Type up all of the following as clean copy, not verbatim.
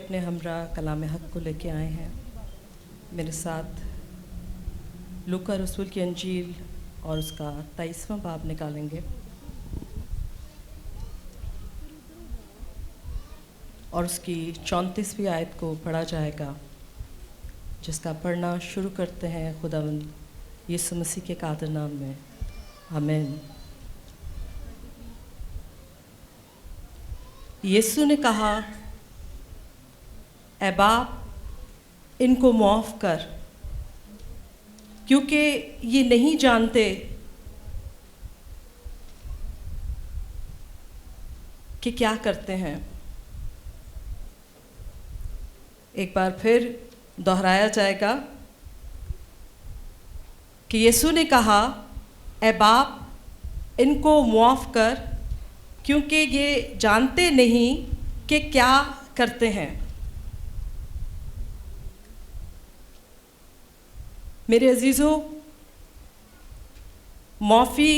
अपने हमरा कलाम हक को लेके आए हैं। मेरे साथ लूका रसूल की अंजील और उसका 23वां बाब निकालेंगे और उसकी 34वीं आयत को पढ़ा जाएगा, जिसका पढ़ना शुरू करते हैं खुदावंद यीशु मसीह के कादर नाम में, आमीन। यीशु ने कहा, ऐ बाप इनको माफ़ कर, क्योंकि ये नहीं जानते कि क्या करते हैं। एक बार फिर दोहराया जाएगा कि यीशु ने कहा, ऐ बाप इनको माफ़ कर, क्योंकि ये जानते नहीं कि क्या करते हैं। मेरे अजीज़ों, माफ़ी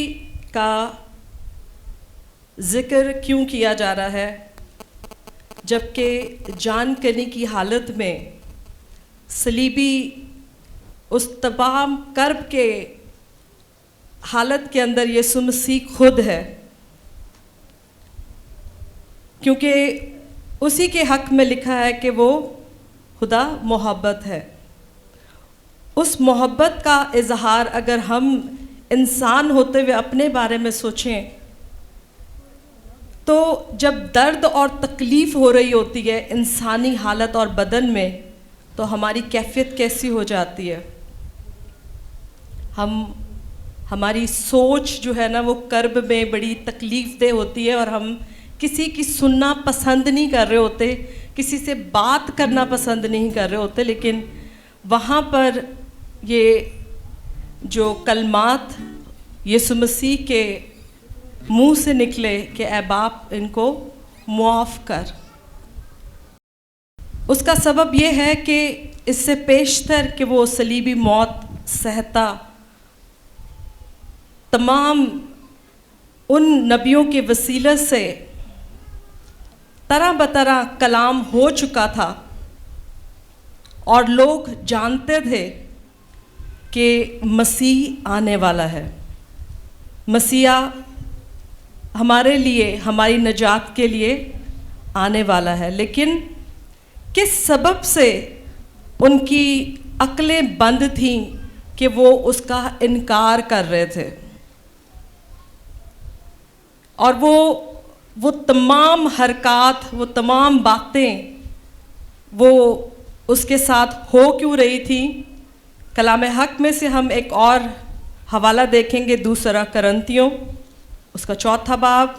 का ज़िक्र क्यों किया जा रहा है, जबकि जान करने की हालत में सलीबी उस तमाम कर्ब के हालत के अंदर यीशु मसीह खुद है, क्योंकि उसी के हक़ में लिखा है कि वो खुदा मोहब्बत है। उस मोहब्बत का इजहार अगर हम इंसान होते हुए अपने बारे में सोचें, तो जब दर्द और तकलीफ़ हो रही होती है इंसानी हालत और बदन में, तो हमारी कैफियत कैसी हो जाती है। हमारी सोच जो है ना, वो कर्ब में बड़ी तकलीफ़देह होती है और हम किसी की सुनना पसंद नहीं कर रहे होते, किसी से बात करना पसंद नहीं कर रहे होते। लेकिन वहाँ पर ये जो कलमात यीशु मसीह के मुंह से निकले कि ऐ बाप इनको मुआफ़ कर, उसका सबब ये है कि इससे पेशतर कि वो सलीबी मौत सहता तमाम उन नबियों के वसीले से तरह बतरह कलाम हो चुका था और लोग जानते थे कि मसीह आने वाला है। मसीहा हमारे लिए, हमारी नजात के लिए आने वाला है। लेकिन किस सबब से उनकी अक्लें बंद थीं कि वो उसका इनकार कर रहे थे, और वो तमाम हरकत, वो तमाम बातें वो उसके साथ हो क्यों रही थी। कलाम हक में से हम एक और हवाला देखेंगे, दूसरा करंतियों उसका 4था बाब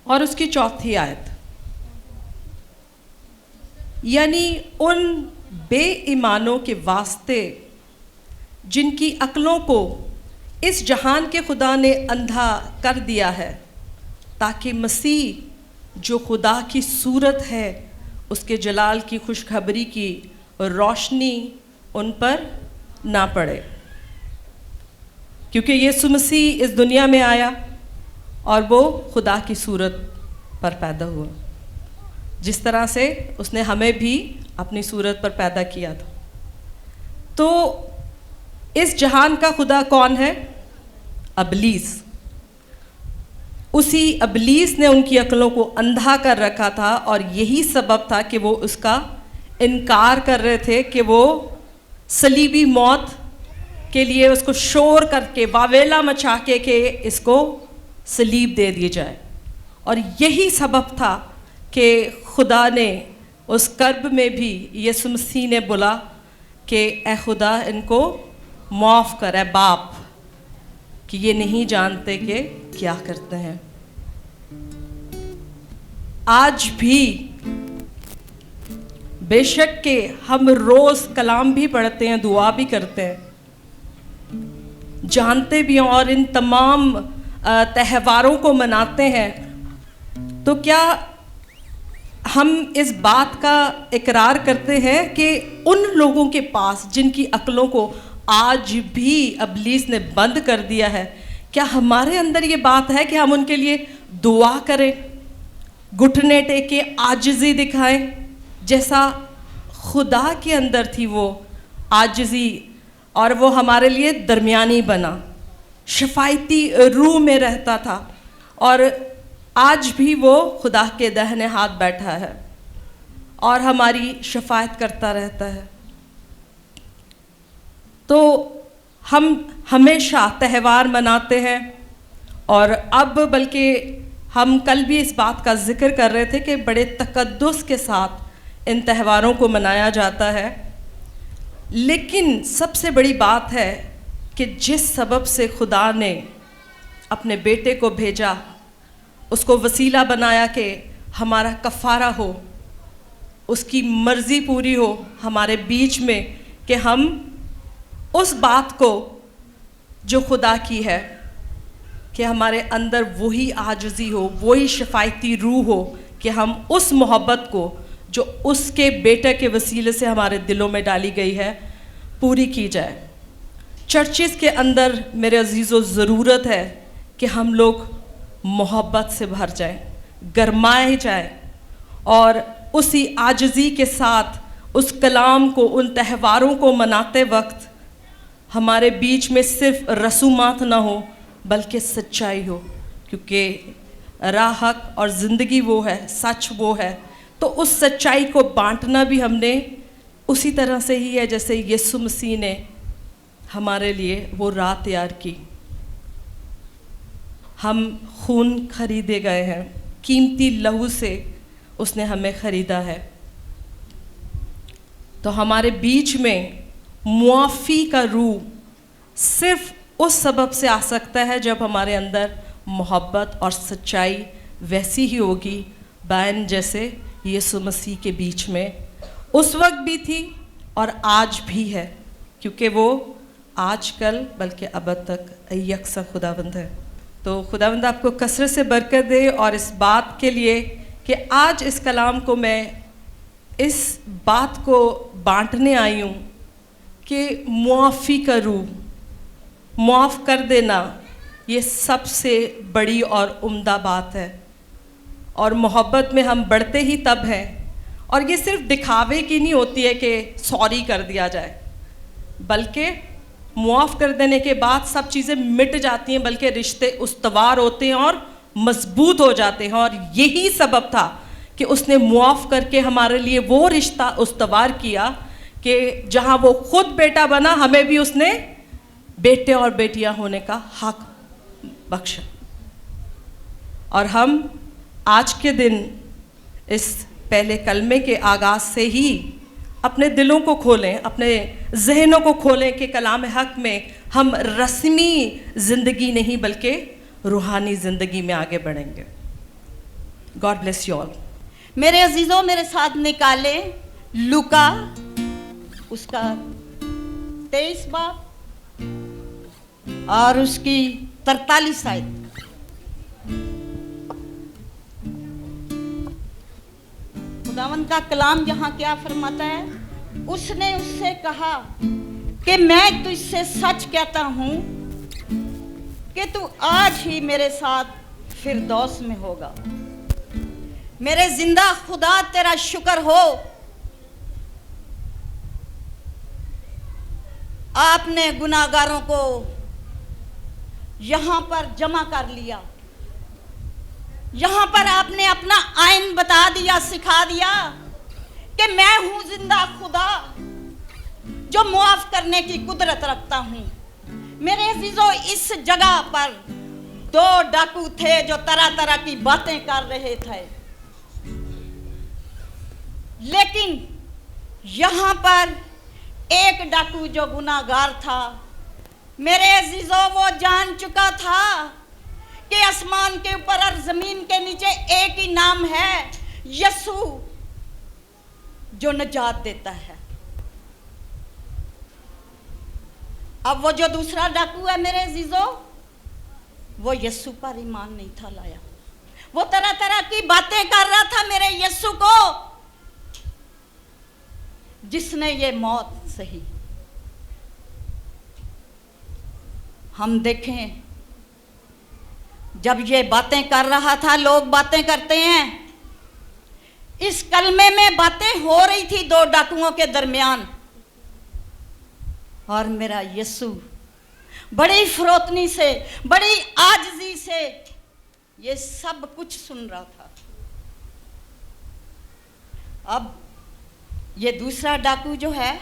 और उसकी 4थी आयत। यानी उन बेईमानों के वास्ते जिनकी अक्लों को इस जहान के खुदा ने अंधा कर दिया है, ताकि मसीह जो खुदा की सूरत है उसके जलाल की खुशखबरी की रोशनी उन पर ना पड़े। क्योंकि यीशु मसीह इस दुनिया में आया और वो खुदा की सूरत पर पैदा हुआ, जिस तरह से उसने हमें भी अपनी सूरत पर पैदा किया था। तो इस जहान का खुदा कौन है? अबलीस। उसी अबलीस ने उनकी अक्लों को अंधा कर रखा था, और यही सबब था कि वो उसका इनकार कर रहे थे कि वो सलीबी मौत के लिए उसको शोर करके, वावेला मचा के इसको सलीब दे दिए जाए। और यही सबब था कि खुदा ने उस कर्ब में भी यीशु मसीह ने बोला कि ए खुदा इनको माफ़ कर, ए बाप, कि ये नहीं जानते कि क्या करते हैं। आज भी बेशक के हम रोज़ कलाम भी पढ़ते हैं, दुआ भी करते हैं, जानते भी हैं और इन तमाम त्योहारों को मनाते हैं, तो क्या हम इस बात का इकरार करते हैं कि उन लोगों के पास जिनकी अक्लों को आज भी अबलीस ने बंद कर दिया है, क्या हमारे अंदर ये बात है कि हम उनके लिए दुआ करें, घुटने टेके आजिज़ी दिखाएं, जैसा खुदा के अंदर थी वो आजिज़ी, और वो हमारे लिए दरमियानी बना, शफायती रूह में रहता था, और आज भी वो खुदा के दाहिने हाथ बैठा है और हमारी शफायत करता रहता है। तो हम हमेशा त्यौहार मनाते हैं, और अब बल्कि हम कल भी इस बात का जिक्र कर रहे थे कि बड़े तकद्दुस के साथ इन त्यौहारों को मनाया जाता है। लेकिन सबसे बड़ी बात है कि जिस सबब से खुदा ने अपने बेटे को भेजा, उसको वसीला बनाया कि हमारा कफ़ारा हो, उसकी मर्ज़ी पूरी हो हमारे बीच में, कि हम उस बात को जो खुदा की है, कि हमारे अंदर वही आजिज़ी हो, वही शफायती रूह हो, कि हम उस मोहब्बत को जो उसके बेटे के वसीले से हमारे दिलों में डाली गई है पूरी की जाए। चर्चिज़ के अंदर मेरे अजीज़ों ज़रूरत है कि हम लोग मोहब्बत से भर जाएं, गरमाए जाएं, और उसी आजिज़ी के साथ उस कलाम को, उन त्यौहारों को मनाते वक्त हमारे बीच में सिर्फ रसूमात ना हो बल्कि सच्चाई हो, क्योंकि राह हक और ज़िंदगी वो है, सच वो है। तो उस सच्चाई को बांटना भी हमने उसी तरह से ही है जैसे यीशु मसीह ने हमारे लिए वो राह तैयार की। हम खून खरीदे गए हैं, कीमती लहू से उसने हमें ख़रीदा है। तो हमारे बीच में मुआफ़ी का रूह सिर्फ उस सबब से आ सकता है जब हमारे अंदर मोहब्बत और सच्चाई वैसी ही होगी बैन जैसे यीशु मसीह के बीच में उस वक्त भी थी और आज भी है, क्योंकि वो आजकल बल्कि अब तक यकसा खुदावंद है। तो खुदावंद आपको कसरत से बरकत दे, और इस बात के लिए कि आज इस कलाम को मैं इस बात को बांटने आई हूँ कि मुआफ़ी का रूह, माफ़ कर देना, ये सबसे बड़ी और उम्दा बात है। और मोहब्बत में हम बढ़ते ही तब हैं, और ये सिर्फ दिखावे की नहीं होती है कि सॉरी कर दिया जाए, बल्कि मुआफ़ कर देने के बाद सब चीज़ें मिट जाती हैं, बल्कि रिश्ते उस्तवार होते हैं और मजबूत हो जाते हैं। और यही सबब था कि उसने मुआफ़ करके हमारे लिए वो रिश्ता उस्तवार किया कि जहाँ वो खुद बेटा बना, हमें भी उसने बेटे और बेटियां होने का हक बख्शा। और हम आज के दिन इस पहले कलमे के आगाज़ से ही अपने दिलों को खोलें, अपने जहनों को खोलें कि कलाम हक में हम रस्मी ज़िंदगी नहीं बल्कि रूहानी ज़िंदगी में आगे बढ़ेंगे। God bless you all. मेरे अजीज़ों, मेरे साथ निकाले लूका उसका 23 बाब और उसकी 43 आयत। खुदावंद का कलाम यहाँ क्या फरमाता है? उसने उससे कहा कि मैं तुझसे सच कहता हूँ कि तू आज ही मेरे साथ फिरदौस में होगा। मेरे जिंदा खुदा तेरा शुक्र हो, आपने गुनाहगारों को यहाँ पर जमा कर लिया। यहाँ पर आपने अपना आइन बता दिया, सिखा दिया कि मैं हूँ जिंदा खुदा जो मुआफ करने की कुदरत रखता हूँ। मेरे अजीजों, इस जगह पर 2 डाकू थे जो तरह तरह की बातें कर रहे थे, लेकिन यहाँ पर एक डाकू जो गुनाहगार था, मेरे अजीजों, वो जान चुका था कि आसमान के ऊपर और जमीन के नीचे एक ही नाम है, यीशु, जो निजात देता है। अब वो जो दूसरा डाकू है मेरे अजीजों, वो यीशु पर ईमान नहीं था लाया। वो तरह तरह की बातें कर रहा था मेरे यीशु को, जिसने ये मौत सही। हम देखें जब ये बातें कर रहा था, लोग बातें करते हैं, इस कलमे में बातें हो रही थी दो डाकुओं के दरमियान, और मेरा यीशु बड़ी फरोतनी से, बड़ी आजिज़ी से ये सब कुछ सुन रहा था। अब ये दूसरा डाकू जो है,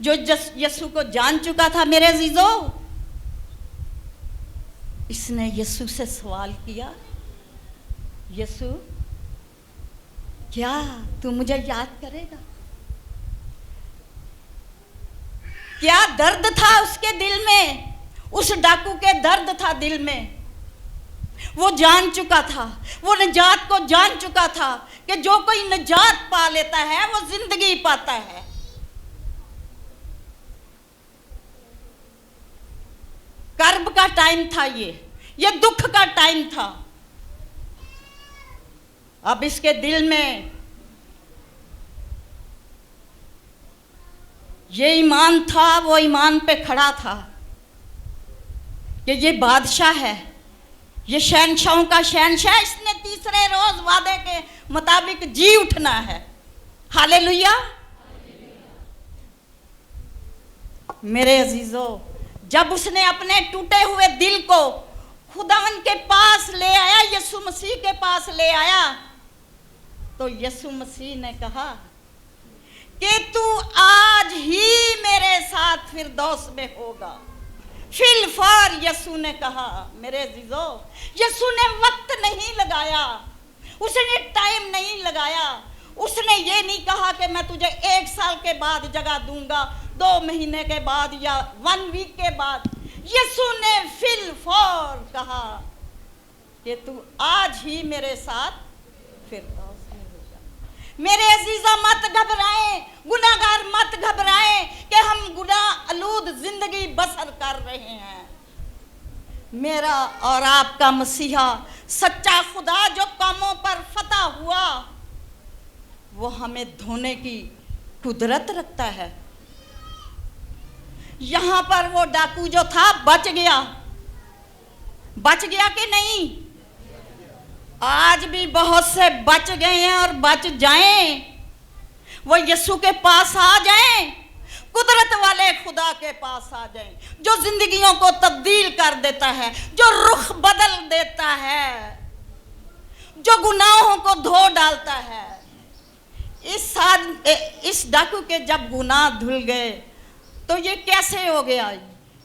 जो यीशु को जान चुका था, मेरे अजीजों, इसने यीशु से सवाल किया, यीशु क्या तू मुझे याद करेगा? क्या दर्द था उसके दिल में, उस डाकू के दर्द था दिल में। वो जान चुका था, वो निजात को जान चुका था कि जो कोई निजात पा लेता है वो जिंदगी पाता है। कर्ब का टाइम था, ये दुख का टाइम था। अब इसके दिल में ये ईमान था, वो ईमान पे खड़ा था कि ये बादशाह है, ये शहंशाहों का शहंशाह, इसने तीसरे रोज वादे के मुताबिक जी उठना है। हालेलुया। मेरे अजीजों, जब उसने अपने टूटे हुए दिल को खुदावन के पास ले आया, यीशु मसीह के पास ले आया, तो यीशु मसीह ने कहा कि तू आज ही मेरे साथ फिरदौस में होगा। फिलफार यीशु ने कहा, मेरे अजीजों, यीशु ने वक्त नहीं लगाया, उसने टाइम नहीं लगाया, उसने ये नहीं कहा कि मैं तुझे 1 साल के बाद जगह दूंगा, 2 महीने के बाद या 1 वीक के बाद। यीशु ने फिलफार कहा कि तू आज ही मेरे साथ फिरदौस में होगा। मेरे अजीजा, मत घबराएं, गुनाहगार मत घबराएं कि हम गुनाह आलूद जिंदगी बसर कर रहे हैं। मेरा और आपका मसीहा सच्चा खुदा जो कामों पर फतह हुआ, वो हमें धोने की कुदरत रखता है। यहां पर वो डाकू जो था बच गया, बच गया कि नहीं? आज भी बहुत से बच गए हैं और बच जाएं, वो यीशु के पास आ जाएं, कुदरत वाले खुदा के पास आ जाएं, जो जिंदगियों को तब्दील कर देता है, जो रुख बदल देता है, जो गुनाहों को धो डालता है। इस डाकू के जब गुनाह धुल गए तो ये कैसे हो गया?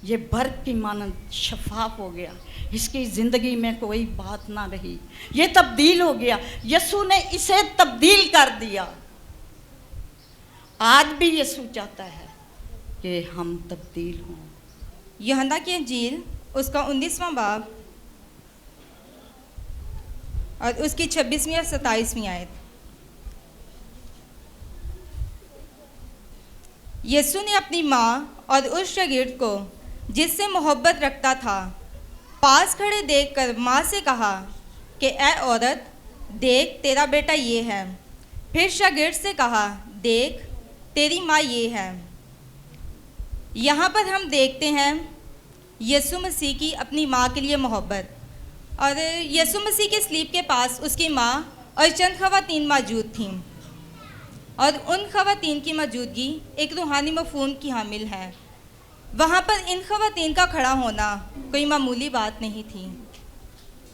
ये बर्फ की मानंद शफाफ हो गया, इसकी ज़िंदगी में कोई बात ना रही, ये तब्दील हो गया। यीशु ने इसे तब्दील कर दिया। आज भी यीशु चाहता है कि हम तब्दील हों। यूहन्ना की इंजील उसका 19वां बाब और उसकी 26वीं और 27वीं आयत। यीशु ने अपनी माँ और उस शागिर्द को जिससे मोहब्बत रखता था पास खड़े देखकर माँ से कहा कि ऐ औरत, देख तेरा बेटा ये है। फिर शागिर्द से कहा, देख तेरी माँ ये है। यहाँ पर हम देखते हैं यीशु मसीह की अपनी माँ के लिए मोहब्बत। और यीशु मसीह के स्लीब के पास उसकी माँ और चंद ख़वातीन मौजूद थीं, और उन ख़वातीन की मौजूदगी एक रूहानी मफ़हूम की हामिल है। वहाँ पर इन ख़वातीन का खड़ा होना कोई मामूली बात नहीं थी,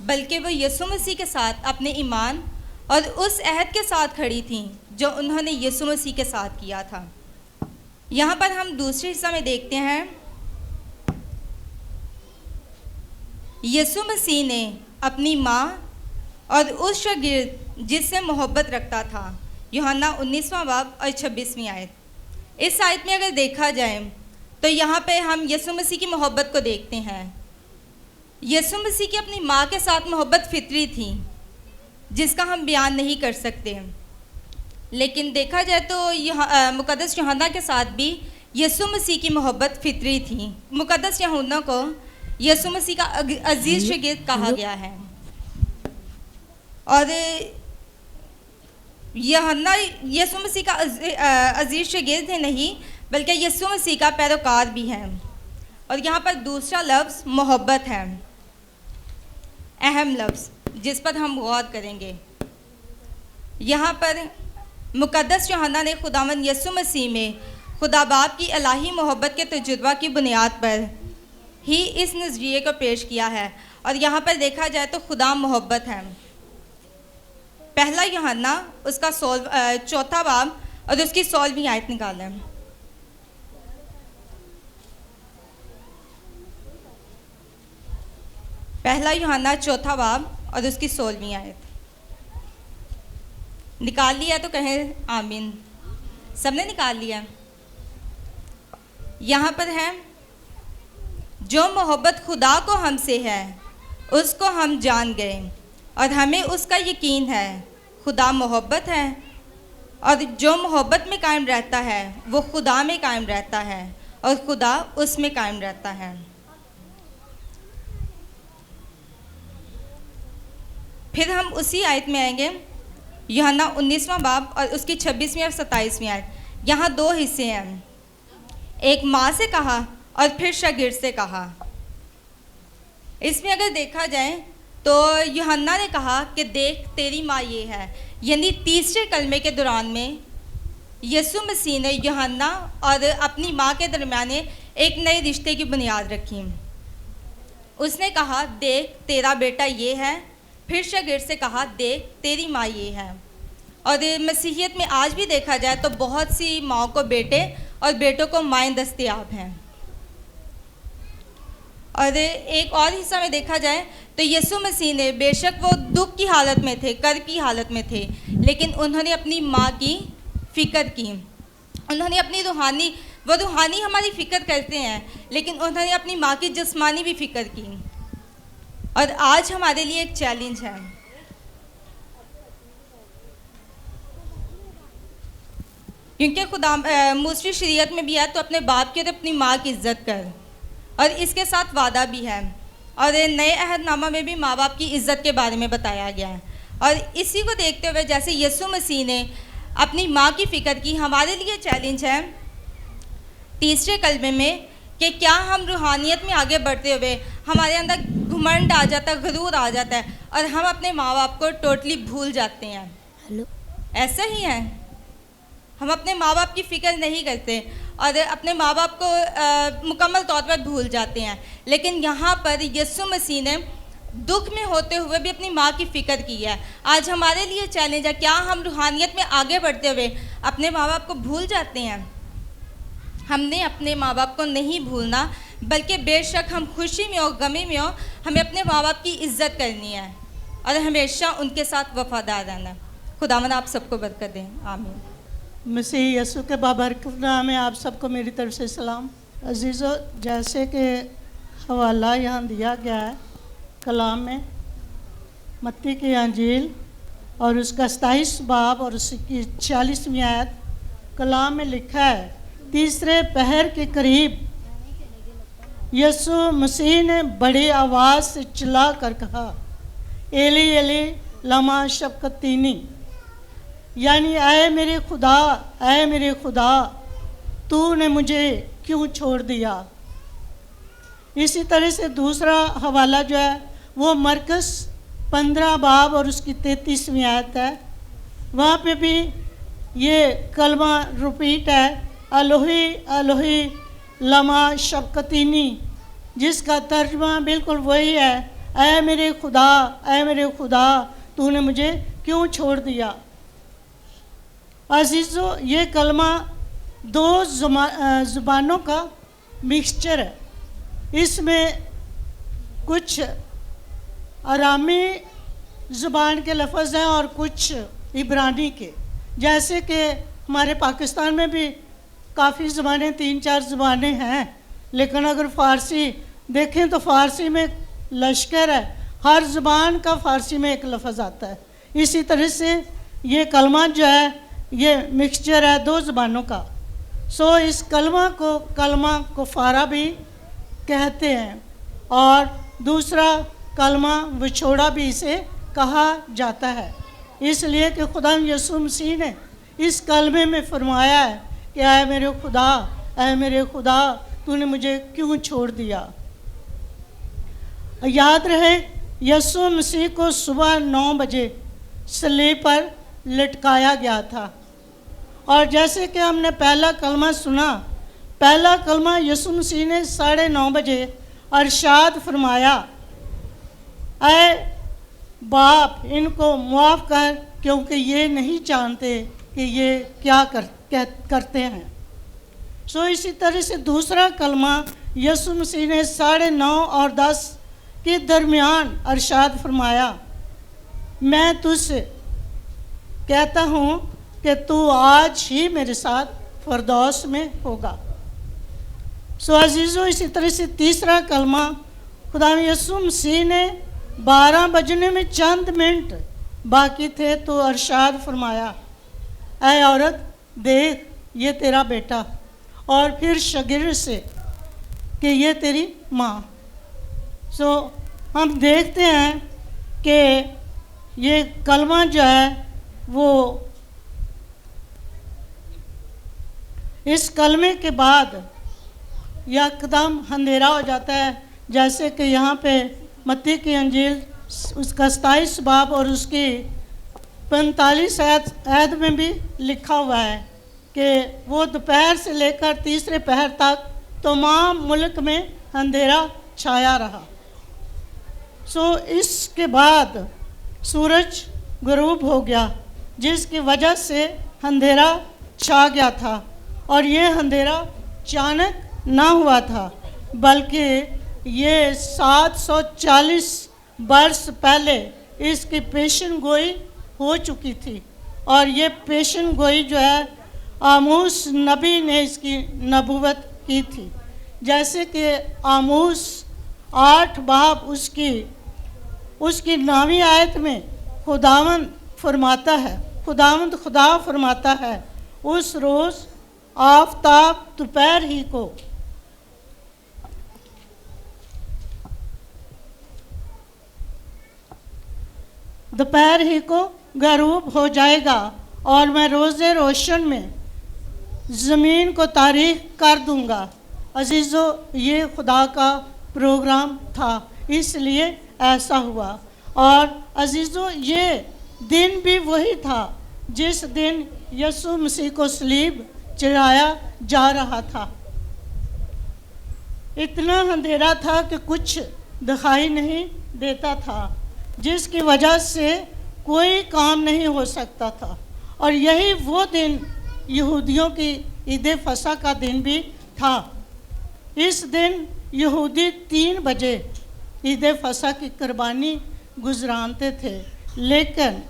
बल्कि वो यीशु मसीह के साथ अपने ईमान और उस अहद के साथ खड़ी थीं जो उन्होंने यीशु मसीह के साथ किया था। यहाँ पर हम दूसरे हिस्सा में देखते हैं, यीशु मसीह ने अपनी माँ और उस शागिर्द जिससे मोहब्बत रखता था। यूहन्ना 19वां बाब और 26वीं आयत। इस आयत में अगर देखा जाए तो यहाँ पे हम यीशु मसीह की मोहब्बत को देखते हैं। यीशु मसीह की अपनी माँ के साथ मोहब्बत फितरी थी, जिसका हम बयान नहीं कर सकते। लेकिन देखा जाए तो मुकद्दस यूहन्ना के साथ भी यीशु मसीह की मोहब्बत फितरी थी। मुकद्दस यूहन्ना को यीशु मसीह का अजीज़ शागिर्द कहा गया है, और यूहन्ना यीशु मसीह का अजीज़ शागिर्द है नहीं, बल्कि यीशु मसीह का पैरोकार भी है। और यहाँ पर दूसरा लफ्ज़ मोहब्बत है। अहम लफ्ज़ जिस पर हम गौर करेंगे। यहाँ पर मुक़द्दस यूहन्ना ने खुदावंद यीशु मसीह में खुदा बाप की इलाही मोहब्बत के तजुर्बा की बुनियाद पर ही इस नज़रिए को पेश किया है। और यहाँ पर देखा जाए तो खुदा मोहब्बत है। पहला यूहन्ना उसका 4 बाब और उसकी 16वीं आयत निकालें। पहला यूहन्ना 4 बाब और उसकी 16वीं आयत निकाल लिया तो कहें आमीन। सबने निकाल लिया। यहाँ पर है, जो मोहब्बत खुदा को हमसे है उसको हम जान गए और हमें उसका यकीन है। खुदा मोहब्बत है और जो मोहब्बत में कायम रहता है वो खुदा में कायम रहता है और खुदा उसमें कायम रहता है। फिर हम उसी आयत में आएंगे, यूहन्ना 19वां बाब और उसकी 26वीं और 27वीं आयत। यहाँ 2 हिस्से हैं, एक माँ से कहा और फिर शागिर्द से कहा। इसमें अगर देखा जाए तो यूहन्ना ने कहा कि देख तेरी माँ ये है, यानी तीसरे कलमे के दौरान में यीशु मसीह ने यूहन्ना और अपनी माँ के दरमियान एक नए रिश्ते की बुनियाद रखी। उसने कहा देख तेरा बेटा ये है, फिर शागिर्द से कहा देख तेरी माँ ये है। और मसीहियत में आज भी देखा जाए तो बहुत सी माँ को बेटे और बेटों को माएँ दस्तयाब हैं। और एक और हिस्सा में देखा जाए तो यीशु मसीह ने बेशक वो दुख की हालत में थे, कर्ब की हालत में थे, लेकिन उन्होंने अपनी माँ की फ़िक्र की। उन्होंने अपनी रूहानी हमारी फ़िक्र करते हैं, लेकिन उन्होंने अपनी माँ की जिस्मानी भी फ़िक्र की। और आज हमारे लिए एक चैलेंज है, क्योंकि खुदा मूसवी शरीयत में भी है तो अपने बाप की और अपनी माँ की इज़्ज़त कर, और इसके साथ वादा भी है। और नए अहदनामा में भी माँ बाप की इज़्ज़त के बारे में बताया गया है। और इसी को देखते हुए जैसे यीशु मसीह ने अपनी माँ की फ़िक्र की, हमारे लिए चैलेंज है तीसरे कलमे में कि क्या हम रूहानियत में आगे बढ़ते हुए हमारे अंदर घमंड आ जाता है, गुरूर आ जाता है और हम अपने माँ बाप को टोटली भूल जाते हैं। हेलो, ऐसा ही है, हम अपने माँ बाप की फ़िक्र नहीं करते और अपने माँ बाप को मुकम्मल तौर पर भूल जाते हैं। लेकिन यहाँ पर यीशु मसीह ने दुख में होते हुए भी अपनी माँ की फ़िक्र की है। आज हमारे लिए चैलेंज है, क्या हम रूहानियत में आगे बढ़ते हुए अपने माँ बाप को भूल जाते हैं? हमने अपने माँ बाप को नहीं भूलना, बल्कि बेशक हम खुशी में हो गमी में हो, हमें अपने माँ बाप की इज़्ज़त करनी है और हमेशा उनके साथ वफादार रहना। खुदावंद आप सबको बरकत दें, आमीन। मसीह यीशु के बाबरकत नाम में आप सबको मेरी तरफ से सलाम। अजीज़ों, जैसे कि हवाला यहाँ दिया गया है कलाम में, मत्ती की अंजील और उसका 27 बाब और उसकी 40वीं आयत, कलाम में लिखा है, तीसरे पहर के करीब यीशु मसीह ने बड़ी आवाज़ से चिल्ला कर कहा, एली एली लमा शबक्तनी, यानी ऐ मेरे खुदा तूने मुझे क्यों छोड़ दिया। इसी तरह से दूसरा हवाला जो है वो मरकस 15 बाब और उसकी 33वीं आयत है। वहाँ पे भी ये कलमा रिपीट है, अलोही अलोही लमा शबक्तनी, जिसका तर्जुमा बिल्कुल वही है, ऐ मेरे खुदा तूने मुझे क्यों छोड़ दिया। अजीज़ों, ये कलमा 2 ज़ुबानों का मिक्सचर है। इसमें कुछ अरामी ज़ुबान के लफ्ज़ हैं और कुछ इब्रानी के। जैसे कि हमारे पाकिस्तान में भी काफ़ी ज़ुबानें, 3-4 ज़ुबानें हैं, लेकिन अगर फ़ारसी देखें तो फ़ारसी में लश्कर है, हर ज़ुबान का फ़ारसी में एक लफ्ज़ आता है। इसी तरह से ये कलमा जो है ये मिक्सचर है 2 ज़ुबानों का। सो इस कलमा कुफारा भी कहते हैं और दूसरा कलमा विछोड़ा भी इसे कहा जाता है, इसलिए कि खुदा यीशु मसीह ने इस कलमे में फरमाया है कि ऐ मेरे खुदा तूने मुझे क्यों छोड़ दिया। याद रहे यीशु मसीह को सुबह 9 बजे सलीब पर लटकाया गया था। और जैसे कि हमने पहला कलमा सुना, पहला कलमा यीशु मसीह ने 9:30 बजे अरशाद फरमाया, ऐ बाप इनको माफ़ कर, क्योंकि ये नहीं जानते कि ये क्या करते हैं। सो इसी तरह से दूसरा कलमा यीशु मसीह ने 9:30 और 10 के दरमियान अरशाद फरमाया, मैं तुझसे कहता हूँ कि तू आज ही मेरे साथ फरदौस में होगा। सो अजीज़ों, इसी तरह से तीसरा कलमा खुदा यीशु मसीह ने 12 बजने में चंद मिनट बाकी थे तो अरशाद फरमाया, ऐ औरत देख ये तेरा बेटा, और फिर शागिर्द से कि ये तेरी माँ। सो हम देखते हैं कि ये कलमा जो है वो इस कलमे के बाद यकदम अंधेरा हो जाता है। जैसे कि यहाँ पे मत्ती की अंजील उसका 27 बाब और उसकी 45 आयत में भी लिखा हुआ है कि वो दोपहर से लेकर तीसरे पहर तक तमाम मुल्क में अंधेरा छाया रहा। सो इसके बाद सूरज गुरूब हो गया, जिसकी वजह से अंधेरा छा गया था। और ये अंधेरा अचानक ना हुआ था, बल्कि ये 740 वर्ष पहले इसकी पेशन गोई हो चुकी थी। और ये पेशन गोई जो है आमोस नबी ने इसकी नबूवत की थी। जैसे कि आमोस 8 बाब उसकी 9वीं आयत में खुदावंद खुदा फरमाता है, उस रोज़ आफताब दोपहर ही को गरूब हो जाएगा और मैं रोज़े रोशन में ज़मीन को तारीख कर दूंगा। अजीज़ों, ये खुदा का प्रोग्राम था, इसलिए ऐसा हुआ। और अजीज़ों, ये दिन भी वही था जिस दिन यीशु मसीह को सलीब चढ़ाया जा रहा था। इतना अंधेरा था कि कुछ दिखाई नहीं देता था, जिसकी वजह से कोई काम नहीं हो सकता था। और यही वो दिन यहूदियों की ईद फसह का दिन भी था। इस दिन यहूदी 3 बजे ईद फसह की कुर्बानी गुजरानते थे, लेकिन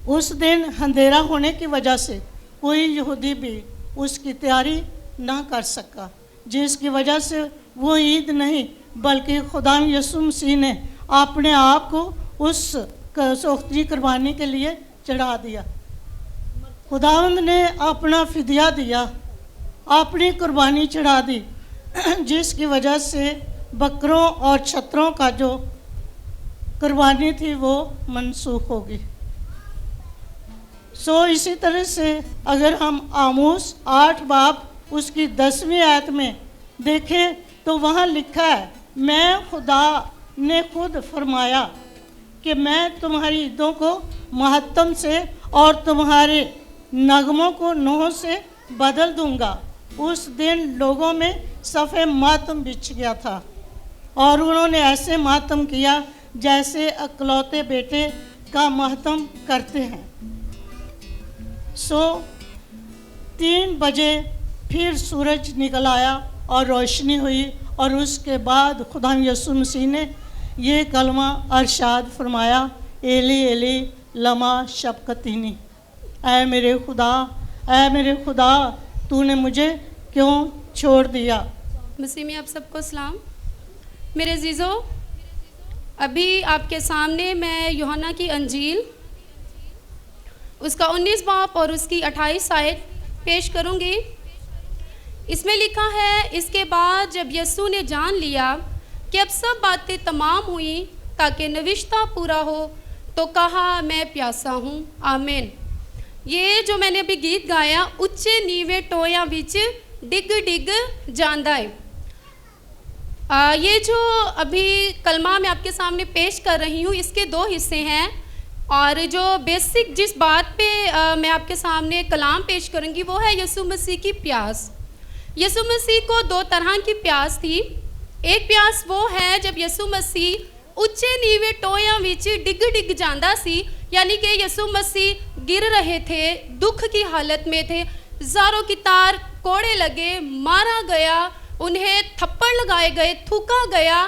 उस दिन अंधेरा होने की वजह से कोई यहूदी भी उसकी तैयारी ना कर सका, जिसकी वजह से वो ईद नहीं बल्कि खुदा यीशु मसीह ने अपने आप को उस सोख्ती कुर्बानी के लिए चढ़ा दिया। खुदावंद ने अपना फिदिया दिया, अपनी कुर्बानी चढ़ा दी, जिसकी वजह से बकरों और छतरों का जो कुर्बानी थी वो मनसूख होगी। सो इसी तरह से अगर हम आमोस 8 बाब उसकी 10वीं आयत में देखें तो वहाँ लिखा है, मैं खुदा ने खुद फरमाया कि मैं तुम्हारी ईदों को महत्तम से और तुम्हारे नगमों को नोह से बदल दूंगा। उस दिन लोगों में सफ़े मातम बिछ गया था और उन्होंने ऐसे मातम किया जैसे अकलौते बेटे का मातम करते हैं। सो 3 बजे फिर सूरज निकल आया और रोशनी हुई और उसके बाद खुदा यीशु मसीह ने ये कलमा अरशाद फरमाया, एली एली लमा शबकतीनी, ऐ मेरे खुदा तूने मुझे क्यों छोड़ दिया। मसीह में आप सबको सलाम। मेरे अजीज़ों, अभी आपके सामने मैं यूहन्ना की अंजील उसका 19 बाब और उसकी 28 आयत पेश करूंगी। इसमें लिखा है, इसके बाद जब यीशु ने जान लिया कि अब सब बातें तमाम हुई ताकि नविश्ता पूरा हो, तो कहा, मैं प्यासा हूँ। आमीन। ये जो मैंने अभी गीत गाया, उच्चे नीवे टोया विच डिग डिग जांदा है। ये जो अभी कलमा मैं आपके सामने पेश कर रही हूँ, इसके 2 हिस्से हैं। और जो बेसिक जिस बात पे मैं आपके सामने कलाम पेश करूँगी वो है यीशु मसीह की प्यास। यीशु मसीह को 2 तरह की प्यास थी। एक प्यास वो है जब यीशु मसीह उच्चे नीवे टोयां विच डिग जांदा सी, यानी कि यीशु मसीह गिर रहे थे, दुख की हालत में थे, ज़ारों की तार कोड़े लगे, मारा गया, उन्हें थप्पड़ लगाए गए, थूका गया।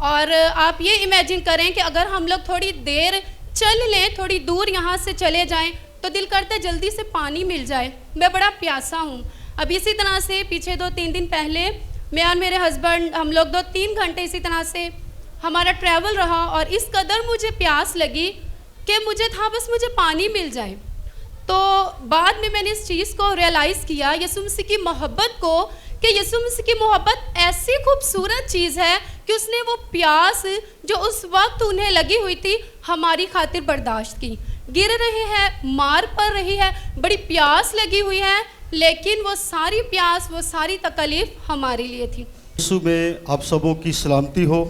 और आप ये इमेजिन करें कि अगर हम लोग थोड़ी देर चल लें, थोड़ी दूर यहाँ से चले जाएं, तो दिल करता है जल्दी से पानी मिल जाए, मैं बड़ा प्यासा हूँ। अब इसी तरह से पीछे 2-3 दिन पहले मैं और मेरे हस्बैंड, हम लोग 2-3 घंटे इसी तरह से हमारा ट्रैवल रहा, और इस कदर मुझे प्यास लगी कि मुझे था बस मुझे पानी मिल जाए। तो बाद में मैंने इस चीज़ को रियलाइज़ किया, यीशु मसीह की मोहब्बत को, कि यीशु मसीह की मोहब्बत ऐसी खूबसूरत चीज़ है कि उसने वो प्यास जो उस वक्त उन्हें लगी हुई थी हमारी खातिर बर्दाश्त की। गिर रहे हैं, मार पड़ रही है, बड़ी प्यास लगी हुई है, लेकिन वो सारी प्यास, वो सारी तकलीफ हमारे लिए थी। यीशु में आप सबों की सलामती हो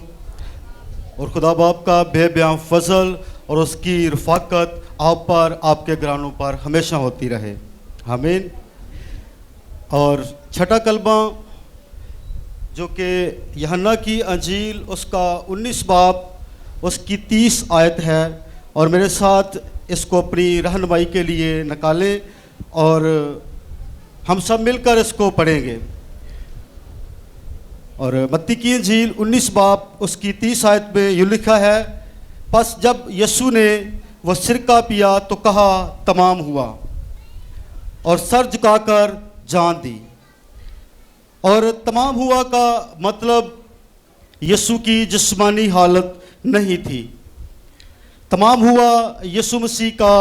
और खुदा बाप का बेबयां फजल और उसकी रफ़ाकत आप पर, आपके घरानों पर हमेशा होती रहे, आमीन। और छठा कलमा जो कि यूहन्ना की अंजील उसका 19 बाब उसकी 30 आयत है, और मेरे साथ इसको अपनी रहनुमाई के लिए निकालें और हम सब मिलकर इसको पढ़ेंगे। और मत्ती की अंजील 19 बाब उसकी 30 आयत में यूँ लिखा है, बस जब यीशु ने वह सिरका पिया तो कहा तमाम हुआ, और सर झुकाकर जान दी। और तमाम हुआ का मतलब यीशु की जिस्मानी हालत नहीं थी। तमाम हुआ यीशु मसीह का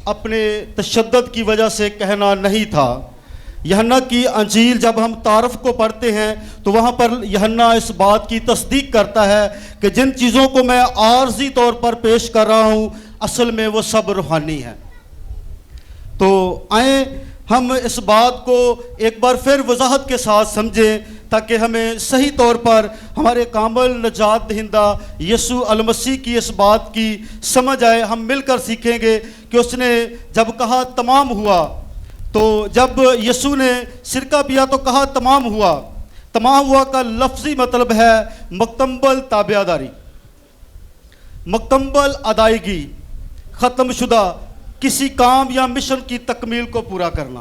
अपने तशद्दुद की वजह से कहना नहीं था। यूहन्ना की अंजील जब हम तारफ़ को पढ़ते हैं तो वहाँ पर यूहन्ना इस बात की तस्दीक करता है कि जिन चीज़ों को मैं आर्जी तौर पर पेश कर रहा हूँ असल में वो सब रूहानी है। तो आए हम इस बात को एक बार फिर वजाहत के साथ समझें ताकि हमें सही तौर पर हमारे कामिल नजात दहिंदा यीशु अल मसीह की इस बात की समझ आए। हम मिलकर सीखेंगे कि उसने जब कहा तमाम हुआ, तो जब यीशु ने सिरका पिया तो कहा तमाम हुआ। तमाम हुआ का लफ्ज़ी मतलब है मुकम्मल ताबेदारी, मुकम्मल अदायगी, ख़त्मशुदा किसी काम या मिशन की तकमील को पूरा करना।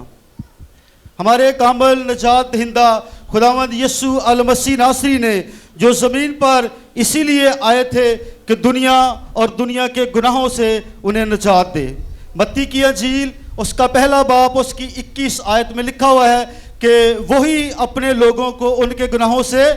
हमारे कामिल नजात दहिंदा खुदावंद यीशु अल मसीह नासरी ने जो ज़मीन पर इसीलिए आए थे कि दुनिया और दुनिया के गुनाहों से उन्हें निजात दे। मत्ती की अंजील उसका पहला बाब उसकी 21 आयत में लिखा हुआ है कि वही अपने लोगों को उनके गुनाहों से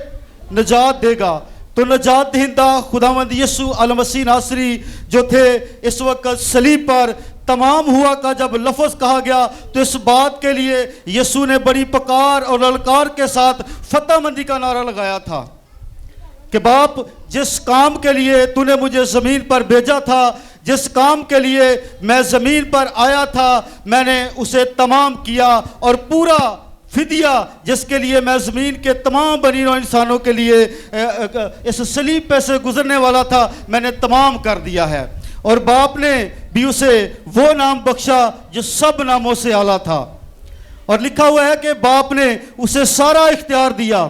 निजात देगा। तो निजात दहिंदा खुदावंद यीशु अल मसीह नासरी जो थे, इस वक्त सलीब पर तमाम हुआ का जब लफ्ज़ कहा गया तो इस बात के लिए यीशु ने बड़ी पुकार और ललकार के साथ फतहमंदी का नारा लगाया था कि बाप, जिस काम के लिए तूने मुझे ज़मीन पर भेजा था, जिस काम के लिए मैं ज़मीन पर आया था, मैंने उसे तमाम किया, और पूरा फिदिया जिसके लिए मैं ज़मीन के तमाम बनी नौ इंसानों के लिए इस सलीब पे से गुजरने वाला था, मैंने तमाम कर दिया है। और बाप ने भी उसे वो नाम बख्शा जो सब नामों से आला था। और लिखा हुआ है कि बाप ने उसे सारा इख्तियार दिया,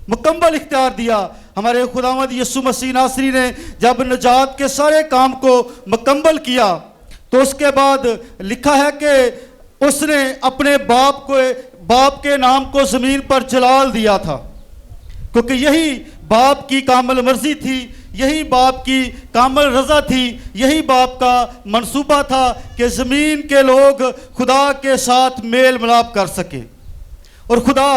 मुकम्मल इख्तियार दिया। हमारे खुदावंद यीशु मसीह नासरी ने जब निजात के सारे काम को मुकम्मल किया तो उसके बाद लिखा है कि उसने अपने बाप के नाम को ज़मीन पर जलाल दिया था, क्योंकि यही बाप की कामिल मर्जी थी, यही बाप की कामिल रज़ा थी, यही बाप का मंसूबा था कि ज़मीन के लोग खुदा के साथ मेल मिलाप कर सकें। और खुदा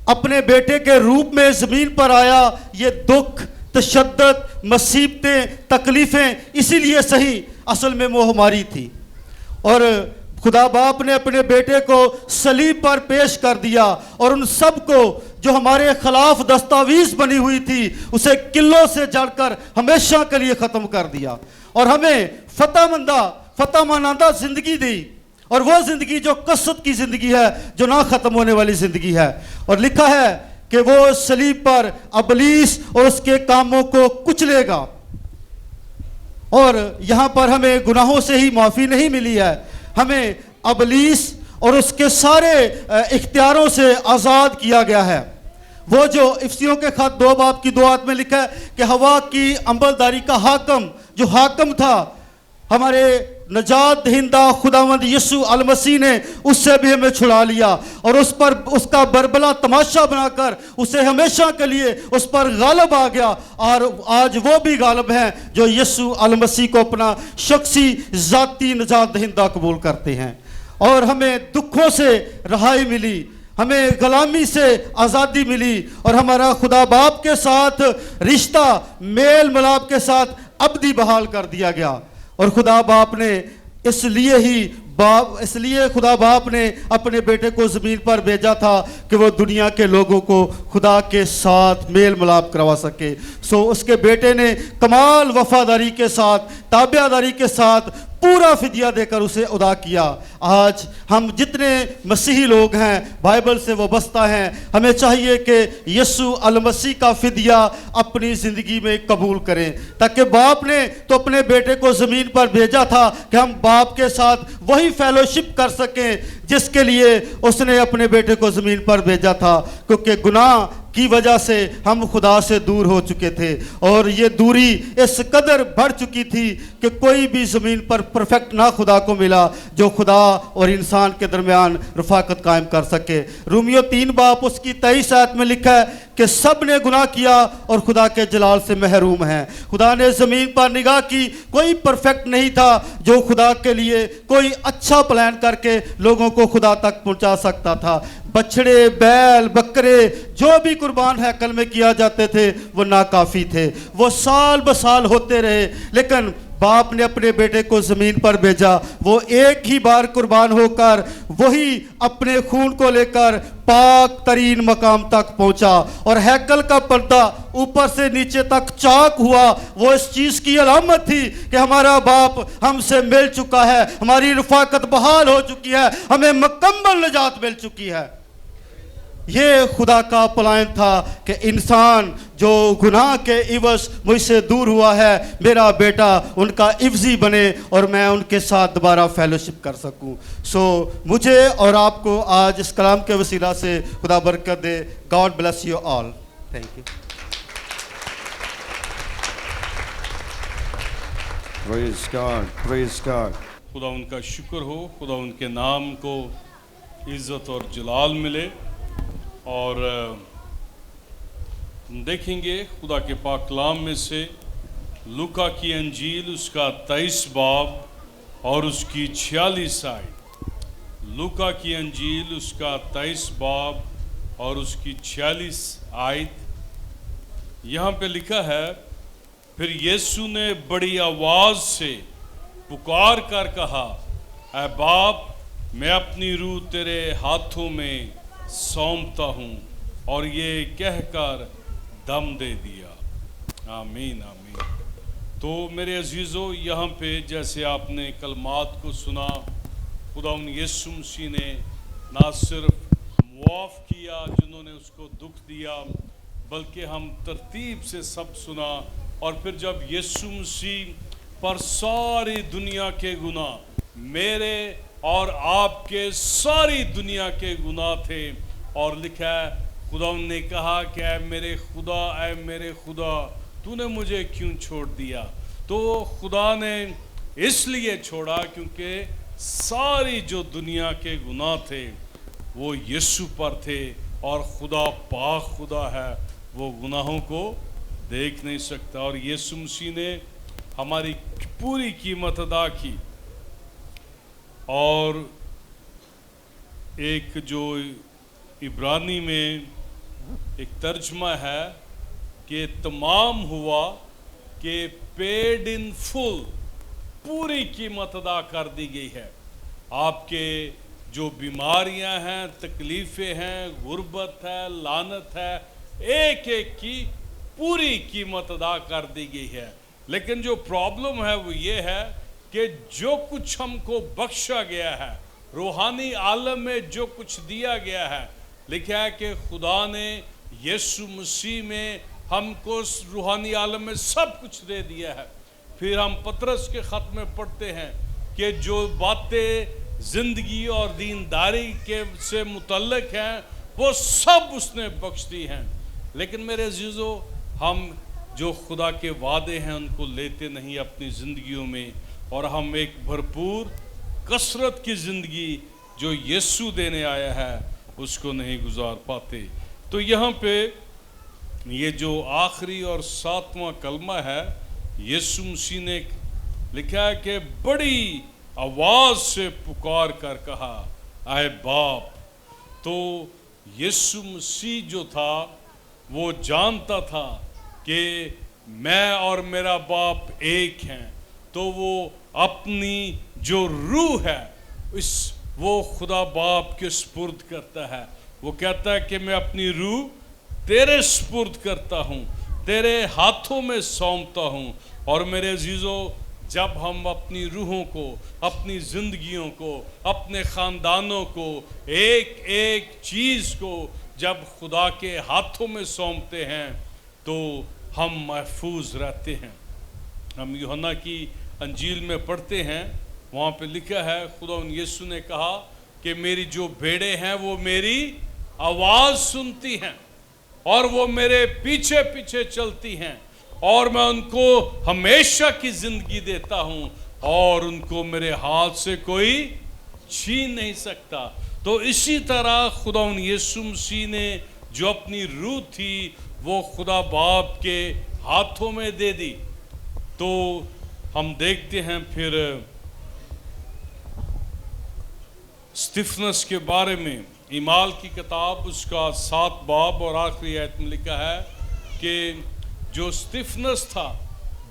अपने बेटे के रूप में ज़मीन पर आया। ये दुख, तशद्दुद, मुसीबतें, तकलीफ़ें इसीलिए सही, असल में वो हमारी थी। और खुदा बाप ने अपने बेटे को सलीब पर पेश कर दिया और उन सब को जो हमारे खिलाफ दस्तावेज़ बनी हुई थी उसे किलों से जड़कर हमेशा के लिए ख़त्म कर दिया और हमें फतहमंदा ज़िंदगी दी। और वो ज़िंदगी जो कसरत की ज़िंदगी है, जो ना ख़त्म होने वाली ज़िंदगी है। और लिखा है कि वो सलीब पर अबलीस और उसके कामों को कुचलेगा। और यहाँ पर हमें गुनाहों से ही माफ़ी नहीं मिली है, हमें अबलीस और उसके सारे इख्तियारों से आज़ाद किया गया है। वो जो इफ्सियों के खत 2 बाब की 2 आयत में लिखा है कि हवा की अमलदारी का हाकम, जो हाकम था, हमारे नजात दहिंदा खुदावंद यीशु अल मसीह ने उससे भी हमें छुड़ा लिया और उस पर उसका बरबला तमाशा बनाकर उसे हमेशा के लिए उस पर गालिब आ गया। और आज वो भी गालिब हैं जो यीशु अल मसीह को अपना शख्सी ज़ाती नजात दहिंदा कबूल करते हैं। और हमें दुखों से रहाई मिली, हमें गुलामी से आज़ादी मिली और हमारा खुदा बाप के साथ रिश्ता मेल मिलाप के साथ अब्दी बहाल कर दिया गया। और खुदा बाप ने इसलिए खुदा बाप ने अपने बेटे को ज़मीन पर भेजा था कि वो दुनिया के लोगों को खुदा के साथ मेल मिलाप करवा सके। सो उसके बेटे ने कमाल वफादारी के साथ, ताबियादारी के साथ पूरा फिदिया देकर उसे अदा किया। आज हम जितने मसीही लोग हैं, बाइबल से वाबस्ता हैं, हमें चाहिए कि यीशु अल मसीह का फिदिया अपनी ज़िंदगी में कबूल करें, ताकि बाप ने तो अपने बेटे को ज़मीन पर भेजा था कि हम बाप के साथ वही फेलोशिप कर सकें जिसके लिए उसने अपने बेटे को ज़मीन पर भेजा था। क्योंकि गुनाह की वजह से हम खुदा से दूर हो चुके थे और ये दूरी इस कदर बढ़ चुकी थी कि कोई भी ज़मीन पर परफेक्ट ना खुदा को मिला जो खुदा और इंसान के दरमियान रफाकत कायम कर सके। रोमियो 3 बाब उसकी 23 आयत में लिखा है कि सब ने गुनाह किया और खुदा के जलाल से महरूम हैं। खुदा ने ज़मीन पर निगाह की, कोई परफेक्ट नहीं था जो खुदा के लिए कोई अच्छा प्लान करके लोगों को खुदा तक पहुंचा सकता था। बछड़े, बैल, बकरे जो भी कुर्बान हैकल में किया जाते थे वो नाकाफ़ी थे, वो साल ब साल होते रहे, लेकिन बाप ने अपने बेटे को ज़मीन पर भेजा। वो एक ही बार कुर्बान होकर वही अपने खून को लेकर पाक तरीन मकाम तक पहुंचा और हैकल का पर्दा ऊपर से नीचे तक चाक हुआ। वो इस चीज़ की अलामत थी कि हमारा बाप हमसे मिल चुका है, हमारी रफाकत बहाल हो चुकी है, हमें मुकम्मल निजात मिल चुकी है। ये खुदा का प्लान था कि इंसान जो गुनाह के इवज़ मुझसे दूर हुआ है, मेरा बेटा उनका इफ्जी बने और मैं उनके साथ दोबारा फेलोशिप कर सकूं। सो मुझे और आपको आज इस कलाम के वसीला से खुदा बरकत दे। God bless you all. Thank you. Praise God, praise God. खुदा उनका शुक्र हो, खुदा उनके नाम को इज़्ज़त और जलाल मिले। और हम देखेंगे खुदा के पाक कलाम में से लूका की अंजील उसका 23 बाब और उसकी 46 आयत। लूका की अंजील उसका 23 बाब और उसकी 46 आयत। यहाँ पे लिखा है, फिर यीशु ने बड़ी आवाज़ से पुकार कर कहा, ऐ बाप, मैं अपनी रूह तेरे हाथों में सौंपता हूँ। और ये कहकर दम दे दिया। आमीन आमीन। तो मेरे अजीज़ों, यहाँ पे जैसे आपने कलमात को सुना, खुदा यीशु मसीह ने ना सिर्फ मुआफ़ किया जिन्होंने उसको दुख दिया, बल्कि हम तरतीब से सब सुना। और फिर जब यीशु मसीह पर सारी दुनिया के गुनाह, मेरे और आपके सारी दुनिया के गुनाह थे, और लिखा है खुदा ने कहा कि ऐ मेरे खुदा तूने मुझे क्यों छोड़ दिया। तो खुदा ने इसलिए छोड़ा क्योंकि सारी जो दुनिया के गुनाह थे वो यीशु पर थे, और खुदा पाक खुदा है, वो गुनाहों को देख नहीं सकता। और यीशु मसीह ने हमारी पूरी कीमत अदा की। और एक जो इब्रानी में एक तर्जमा है कि तमाम हुआ कि पेड इन फुल, पूरी कीमत अदा कर दी गई है। आपके जो बीमारियां हैं, तकलीफ़ें हैं, गुर्बत है, लानत है, एक एक की पूरी कीमत अदा कर दी गई है। लेकिन जो प्रॉब्लम है वो ये है कि जो कुछ हमको बख्शा गया है, रूहानी आलम में जो कुछ दिया गया है, लिखा है कि खुदा ने यीशु मसीह में हमको रूहानी आलम में सब कुछ दे दिया है। फिर हम पतरस के ख़त में पढ़ते हैं कि जो बातें ज़िंदगी और दीनदारी के से मुतल्लिक हैं वो सब उसने बख्श दी हैं। लेकिन मेरे अजीज़ों, हम जो खुदा के वादे हैं उनको लेते नहीं अपनी ज़िंदगियों में, और हम एक भरपूर कसरत की ज़िंदगी जो यीशु देने आया है उसको नहीं गुजार पाते। तो यहाँ पे ये जो आखिरी और 7वां कलमा है, यीशु मसीह ने लिखा है कि बड़ी आवाज़ से पुकार कर कहा, आए बाप। तो यीशु मसीह जो था वो जानता था कि मैं और मेरा बाप एक हैं। तो वो अपनी जो रूह है वो खुदा बाप के सुपुर्द करता है। वो कहता है कि मैं अपनी रूह तेरे सुपुर्द करता हूँ, तेरे हाथों में सौंपता हूँ। और मेरे अजीज़ों, जब हम अपनी रूहों को, अपनी ज़िंदगियों को, अपने ख़ानदानों को, एक एक चीज़ को जब खुदा के हाथों में सौंपते हैं तो हम महफूज रहते हैं। हम यूहन्ना की अंजील में पढ़ते हैं, वहाँ पे लिखा है खुदा यीशु ने कहा कि मेरी जो भेड़ें हैं वो मेरी आवाज़ सुनती हैं और वो मेरे पीछे पीछे चलती हैं, और मैं उनको हमेशा की ज़िंदगी देता हूँ और उनको मेरे हाथ से कोई छीन नहीं सकता। तो इसी तरह खुदा यीशु मसीह ने जो अपनी रूह थी वो खुदा बाप के हाथों में दे दी। तो हम देखते हैं फिर स्तिफनस के बारे में, ईमाल की किताब उसका 7 बाब और आखिरी आयत में लिखा है कि जो स्तिफनस था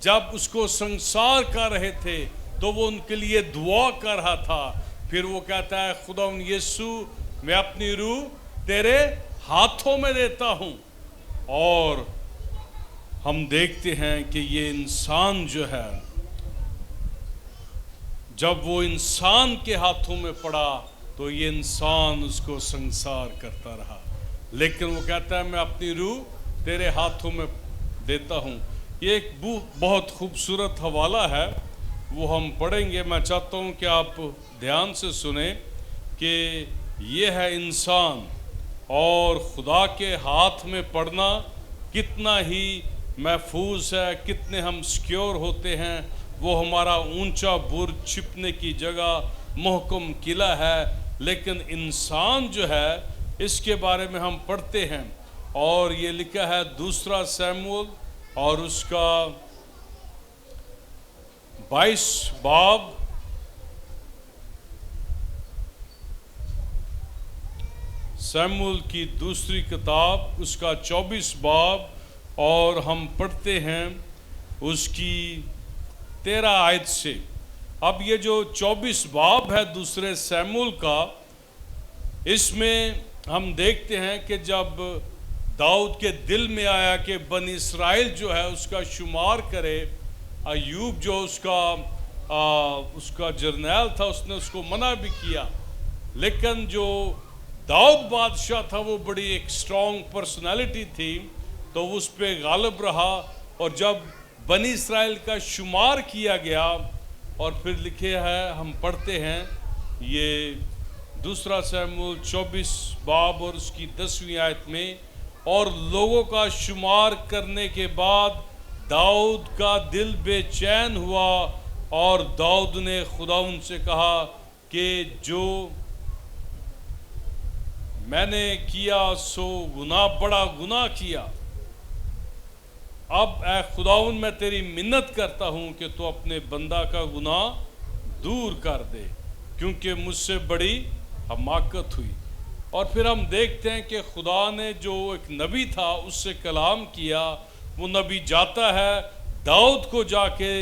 जब उसको संसार कर रहे थे तो वो उनके लिए दुआ कर रहा था। फिर वो कहता है खुदा यीशु, मैं अपनी रूह तेरे हाथों में देता हूँ। और हम देखते हैं कि ये इंसान जो है, जब वो इंसान के हाथों में पड़ा तो ये इंसान उसको संसार करता रहा, लेकिन वो कहता है मैं अपनी रूह तेरे हाथों में देता हूँ। ये एक बहुत खूबसूरत हवाला है, वो हम पढ़ेंगे। मैं चाहता हूँ कि आप ध्यान से सुने कि ये है इंसान, और खुदा के हाथ में पड़ना कितना ही महफूज है, कितने हम सिक्योर होते हैं। वो हमारा ऊंचा बुर्ज, छिपने की जगह, महकम किला है। लेकिन इंसान जो है, इसके बारे में हम पढ़ते हैं, और ये लिखा है 2 शमूएल और उसका 22 बाब, शमूएल की दूसरी किताब उसका 24 बाब, और हम पढ़ते हैं उसकी 13 आयत से। अब ये जो 24 बाब है 2 शमूएल का, इसमें हम देखते हैं कि जब दाऊद के दिल में आया कि बनी इस्राएल जो है उसका शुमार करे, अय्यूब जो उसका जर्नैल था उसने उसको मना भी किया, लेकिन जो दाऊद बादशाह था वो बड़ी एक स्ट्रॉन्ग पर्सनालिटी थी, तो उस पे गालिब रहा। और जब बनी इस्राएल का शुमार किया गया, और फिर लिखे है, हम पढ़ते हैं ये 2 शमूएल 24 बाब और उसकी 10वीं आयत में, और लोगों का शुमार करने के बाद दाऊद का दिल बेचैन हुआ, और दाऊद ने खुदा उनसे कहा कि जो मैंने किया सो बड़ा गुनाह किया। अब ऐ खुदाउन, मैं तेरी मिन्नत करता हूँ कि तू अपने बंदा का गुनाह दूर कर दे, क्योंकि मुझसे बड़ी हमाकत हुई। और फिर हम देखते हैं कि खुदा ने जो एक नबी था उससे कलाम किया। वो नबी जाता है, दाऊद को जाके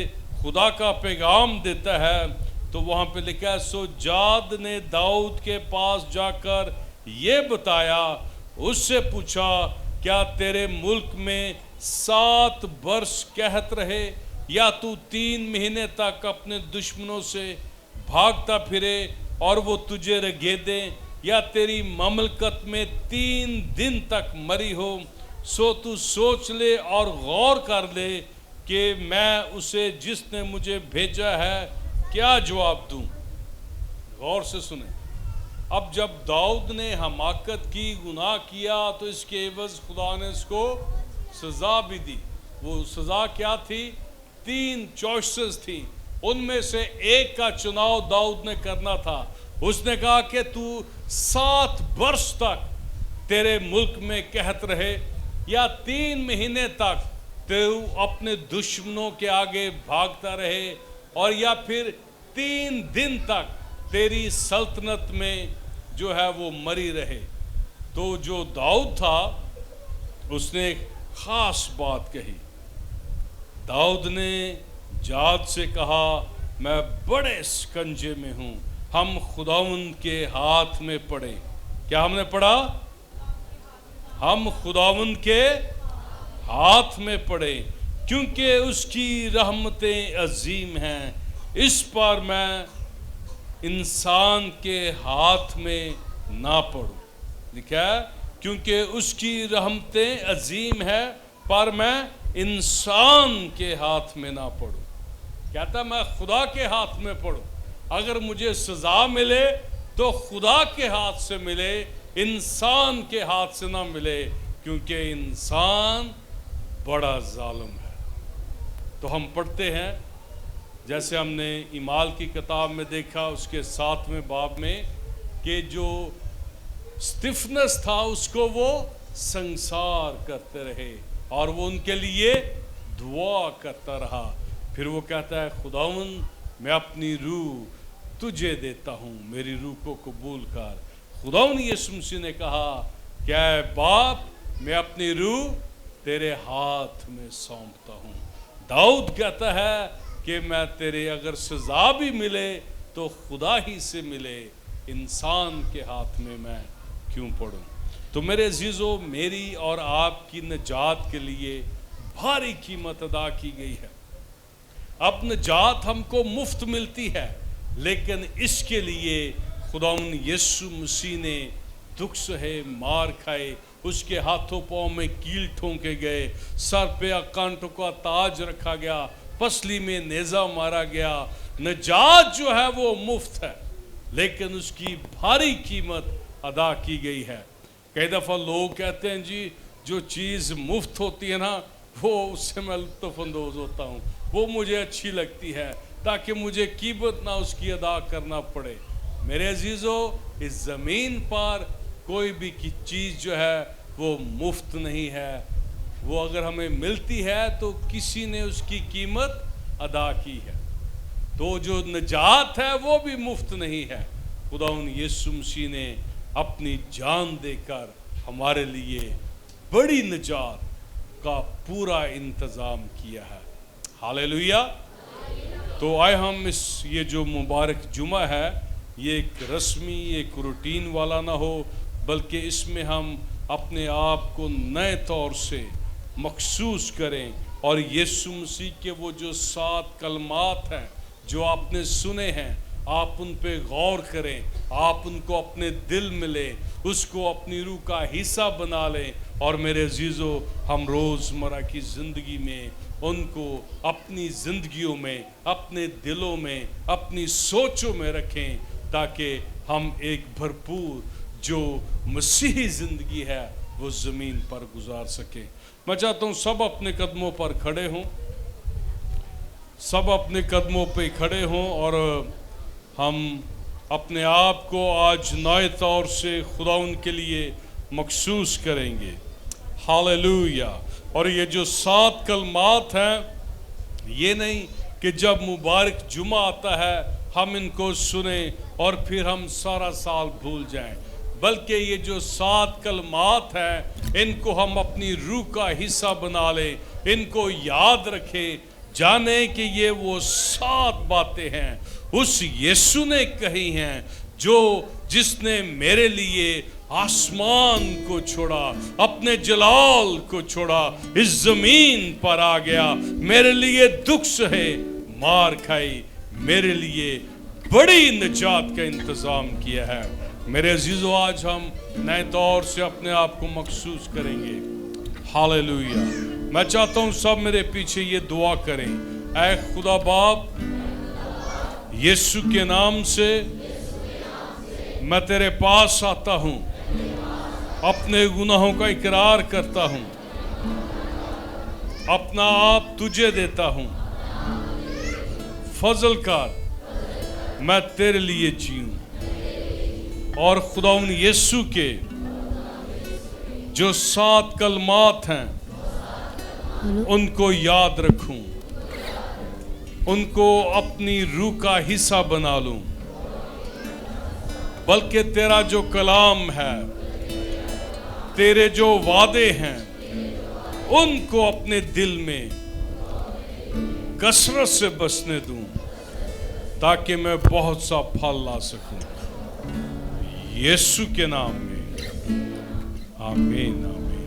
खुदा का पैगाम देता है। तो वहाँ पे लिखा है, सो जाद ने दाऊद के पास जाकर ये बताया, उससे पूछा क्या तेरे मुल्क में 7 वर्ष कहत रहे, या तू 3 महीने तक अपने दुश्मनों से भागता फिरे और वो तुझे रगेदें, या तेरी ममलकत में 3 दिन तक मरी हो, सो तू सोच ले और गौर कर ले कि मैं उसे जिसने मुझे भेजा है क्या जवाब दूं। गौर से सुने। अब जब दाऊद ने हमाकत की, गुनाह किया, तो इसके एवज खुदा ने इसको सज़ा भी दी। वो सज़ा क्या थी? 3 चॉइसेस थी, उनमें से एक का चुनाव दाऊद ने करना था। उसने कहा कि तू 7 वर्ष तक तेरे मुल्क में कहत रहे, या 3 महीने तक तू अपने दुश्मनों के आगे भागता रहे, और या फिर 3 दिन तक तेरी सल्तनत में जो है वो मरी रहे। तो जो दाऊद था उसने एक खास बात कही। दाऊद ने जाद से कहा, मैं बड़े शिकंजे में हूं, हम खुदावंद के हाथ में पड़े। क्या हमने पढ़ा? हम खुदावंद के हाथ में पड़े, क्योंकि उसकी रहमतें अजीम हैं। इस पर मैं इंसान के हाथ में ना पड़ूं। लिखा है, क्योंकि उसकी रहमतें अजीम है, पर मैं इंसान के हाथ में ना पड़ूं। कहता मैं खुदा के हाथ में पड़ूं। अगर मुझे सजा मिले तो खुदा के हाथ से मिले, इंसान के हाथ से ना मिले, क्योंकि इंसान बड़ा जालिम है। तो हम पढ़ते हैं, जैसे हमने ईमाल की किताब में देखा उसके 7वें बाब में, कि जो स्टिफनेस था उसको वो संसार करते रहे और वो उनके लिए दुआ करता रहा। फिर वो कहता है, खुदावंद मैं अपनी रूह तुझे देता हूँ, मेरी रूह को कबूल कर। खुदावंद यीशु मसीह ने कहा, क्या बाप मैं अपनी रूह तेरे हाथ में सौंपता हूँ। दाऊद कहता है कि मैं तेरे अगर सजा भी मिले तो खुदा ही से मिले, इंसान के हाथ में मैं क्यों पड़ूं। तो मेरे अजीजों, मेरी और आपकी निजात के लिए भारी कीमत अदा की गई है। अब निजात हमको मुफ्त मिलती है, लेकिन इसके लिए खुदावंद यीशु मसीह ने दुख सहे, मार खाए, उसके हाथों पाँव में कील ठोंके गए, सर पे अकांटों का ताज रखा गया, पसली में नेजा मारा गया। निजात जो है वो मुफ्त है, लेकिन उसकी भारी कीमत अदा की गई है। कई दफ़ा लोग कहते हैं जी जो चीज़ मुफ्त होती है ना, वो उससे मैं लुत्फ़अंदोज़ होता हूँ, वो मुझे अच्छी लगती है, ताकि मुझे कीमत ना उसकी अदा करना पड़े। मेरे अजीज़ों, इस ज़मीन पर कोई भी चीज़ जो है वो मुफ्त नहीं है। वो अगर हमें मिलती है तो किसी ने उसकी कीमत अदा की है। तो जो निजात है वो भी मुफ्त नहीं है। खुदावंद यीशु मसीह ने अपनी जान देकर हमारे लिए बड़ी निजात का पूरा इंतज़ाम किया है। हालेलुया। तो आए हम ये जो मुबारक जुमा है, ये एक रस्मी, एक रूटीन वाला ना हो, बल्कि इसमें हम अपने आप को नए तौर से मखसूस करें और यीशु मसीह के वो जो 7 कलमात हैं जो आपने सुने हैं, आप उन पे गौर करें, आप उनको अपने दिल में लें, उसको अपनी रूह का हिस्सा बना लें। और मेरे अजीज़ों, हम रोज़मर्रा की ज़िंदगी में उनको अपनी ज़िंदगियों में, अपने दिलों में, अपनी सोचों में रखें, ताकि हम एक भरपूर जो मसीही ज़िंदगी है वो ज़मीन पर गुजार सकें। मैं चाहता हूँ सब अपने कदमों पर खड़े हों, सब अपने कदमों पे खड़े हों और हम अपने आप को आज नए तौर से खुदा उनके लिए मखसूस करेंगे। हालेलुया। और ये जो 7 कलमात हैं, ये नहीं कि जब मुबारक जुमा आता है हम इनको सुने और फिर हम सारा साल भूल जाएं, बल्कि ये जो 7 कलमात हैं इनको हम अपनी रूह का हिस्सा बना लें, इनको याद रखें, जाने कि ये वो 7 बातें हैं उस यीशु ने कही हैं जो जिसने मेरे लिए आसमान को छोड़ा, अपने जलाल को छोड़ा, इस जमीन पर आ गया, मेरे लिए दुख सहे, मार खाई, मेरे लिए बड़ी निजात का इंतजाम किया है। मेरे अजीजों, आज हम नए तौर से अपने आप को महसूस करेंगे। हालेलुया। मैं चाहता हूं सब मेरे पीछे ये दुआ करें। ऐ खुदा बाप, यीशु के नाम से मैं तेरे पास आता हूं, अपने गुनाहों का इकरार करता हूं, अपना आप तुझे देता हूं। फजल कर, मैं तेरे लिए जीऊं और खुदावन यीशु के जो 7 कलमात हैं उनको याद रखूं, उनको अपनी रूह का हिस्सा बना लूं, बल्कि तेरा जो कलाम है, तेरे जो वादे हैं, उनको अपने दिल में कसरत से बसने दूं, ताकि मैं बहुत सा फल ला सकूं। यीशु के नाम में आमीन आमीन।